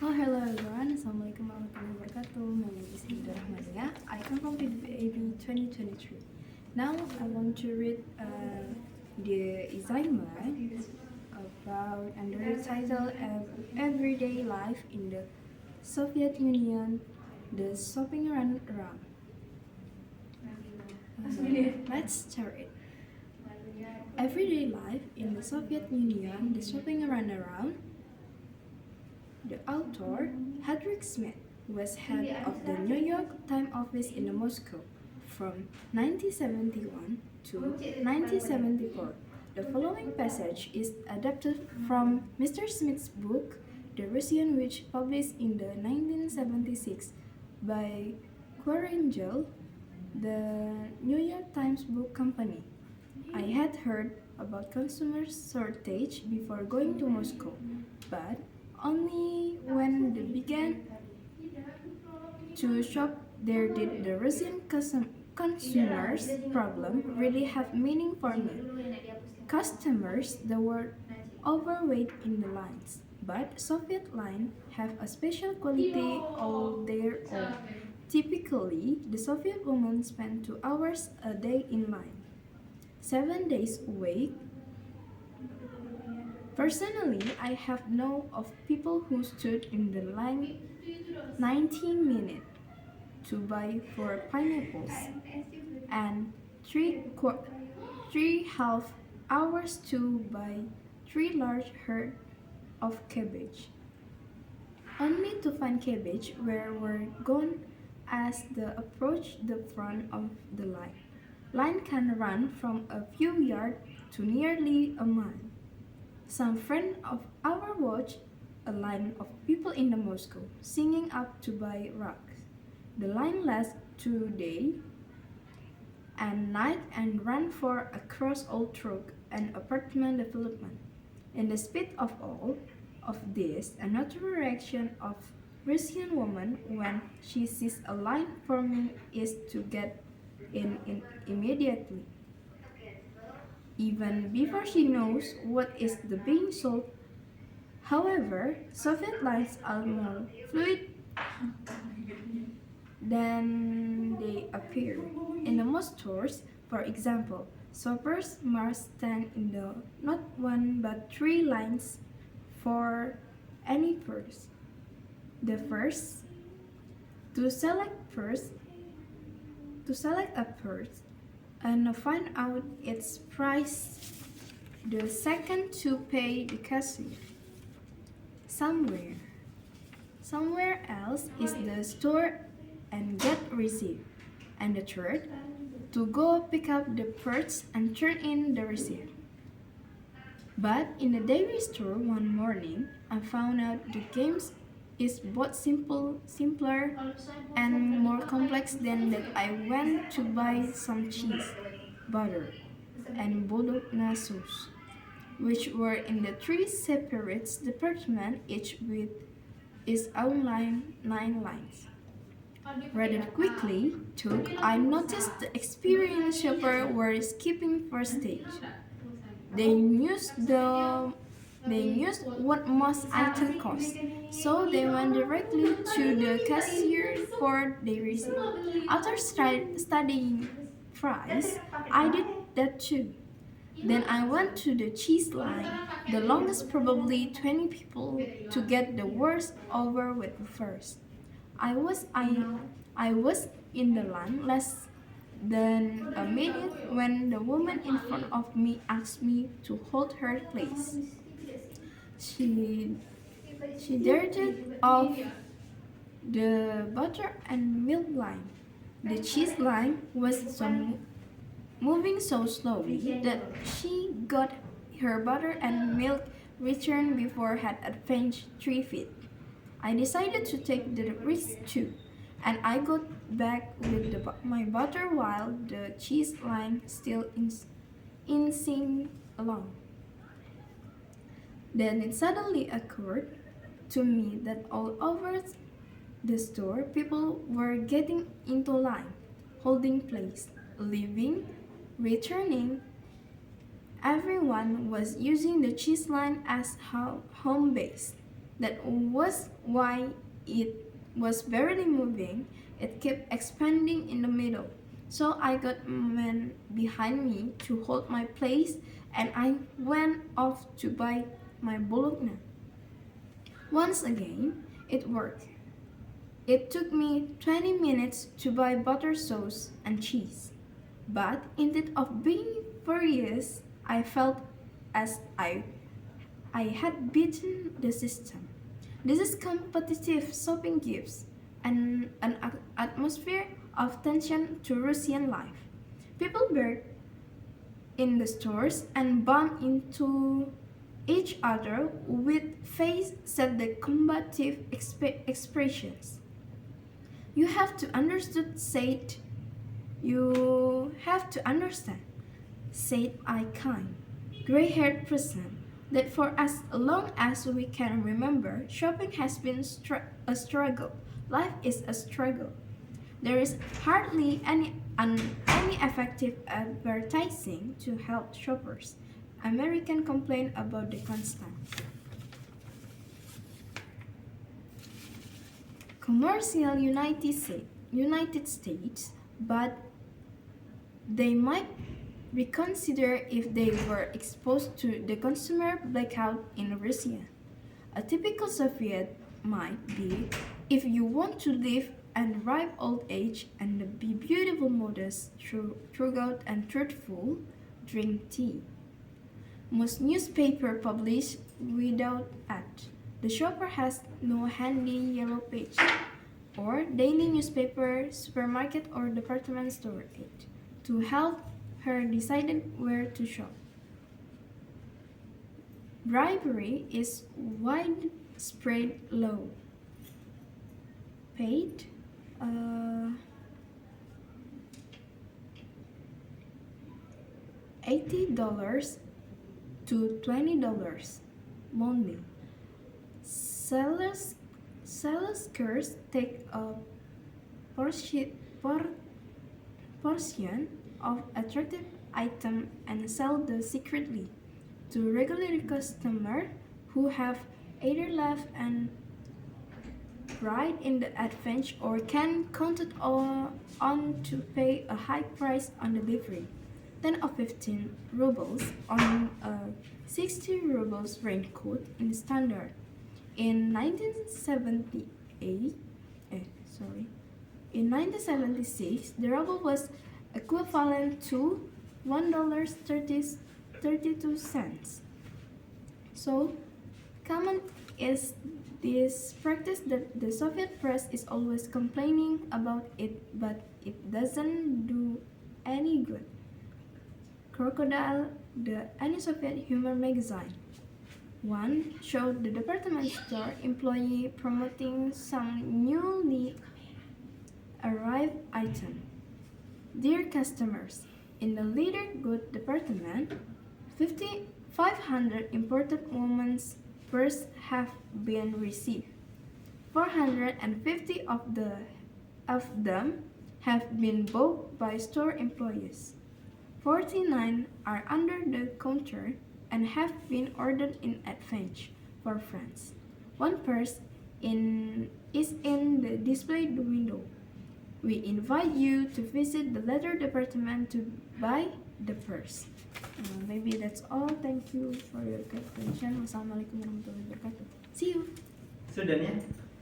Oh, hello everyone. Assalamualaikum warahmatullahi wabarakatuh. My name is Ida Rahmania. I come from PDB 2023. Now I want to read the assignment about under the title of Everyday Life in the Soviet Union, the shopping run around. Let's start it. Everyday life in the Soviet Union, the shopping run around. The author, Hedrick Smith, was head of the New York Times office in Moscow from 1971 to 1974. The following passage is adapted from Mr. Smith's book, The Russian Witch, published in the 1976 by Quarangel, the New York Times Book Company. I had heard about consumer shortage before going to Moscow, but only when they began to shop there did the Russian consumers' problem really have meaning for me. Customers that were overweight in the lines, but Soviet lines have a special quality all their own. Typically, the Soviet woman spent 2 hours a day in line, 7 days a week. Personally, I have known of people who stood in the line 19 minutes to buy 4 pineapples and 3.5 hours to buy 3 large head of cabbage, only to find cabbage where were gone as they approached the front of the line. Line can run from a few yards to nearly a mile. Some friend of ours watched a line of people in the Moscow singing up to buy rugs. The line lasts 2 days and night and ran for across Old Truck and apartment development. In the speed of all of this, a natural reaction of Russian woman when she sees a line forming is to get in immediately, even before she knows what is the being sold. However, Soviet lines are more fluid than they appear. In the most stores, for example, shoppers must stand in the not 1 but 3 lines for any purse. The first to select a purse and find out its price. The second to pay the cashier. Somewhere else is the store and get receipt. And the third, to go pick up the purse and turn in the receipt. But in the dairy store one morning, I found out the game is both simpler and more complex than that. I went to buy some cheese, butter, and bolognese sauce, which were in the 3 separate departments, each with its own 9 lines. Rather quickly, too, I noticed the experienced shoppers were skipping first stage. They knew what most items cost, so they went directly to the cashier for their receipt. After studying price, I did that too. Then I went to the cheese line, the longest, probably 20 people, to get the worst over with first. I was in the line less than a minute when the woman in front of me asked me to hold her place. She darted off the butter and milk line. The cheese line was moving so slowly that she got her butter and milk returned before had advanced 3 feet. I decided to take the risk too, and I got back with my butter while the cheese line still inching along. Then it suddenly occurred to me that all over the store, people were getting into line, holding place, leaving, returning. Everyone was using the cheese line as home base. That was why it was very moving. It kept expanding in the middle. So I got men behind me to hold my place, and I went off to buy my bologna. Once again, it worked. It took me 20 minutes to buy butter sauce and cheese. But instead of being furious, I felt as I had beaten the system. This is competitive shopping gives an atmosphere of tension to Russian life. People were in the stores and bump into each other with face set the combative expressions. You have to understood said you have to understand, said I kind, gray-haired person, that for as long as we can remember, shopping has been a struggle. Life is a struggle. There is hardly any effective advertising to help shoppers. Americans complain about the constant commercial United States, but they might reconsider if they were exposed to the consumer blackout in Russia. A typical Soviet might be if you want to live and ripe old age and be beautiful, modest, throughout and truthful, drink tea. Most newspapers publish without ad. The shopper has no handy yellow page or daily newspaper, supermarket or department store aid to help her decide where to shop. Bribery is widespread low. Paid $80 to $20 monthly. Sellers curse take a portion of attractive item and sell them secretly to regular customers who have either left and right in the advance or can count on to pay a high price on delivery, 10 or 15 rubles on a 60 rubles raincoat in standard. In 1978, in 1976, the ruble was equivalent to $1.32. So, common is this practice that the Soviet press is always complaining about it, but it doesn't do any good. Crocodile, the anti-Soviet humor magazine. One showed the department store employee promoting some newly arrived item. Dear customers, in the leather goods department, 500 imported women's purses have been received. 450 of them have been bought by store employees. 49 are under the counter and have been ordered in advance for friends. One purse is in the display window. We invite you to visit the leather department to buy the purse. Maybe that's all. Thank you for your attention. Wassalamualaikum warahmatullahi wabarakatuh. See you. Sudah ya?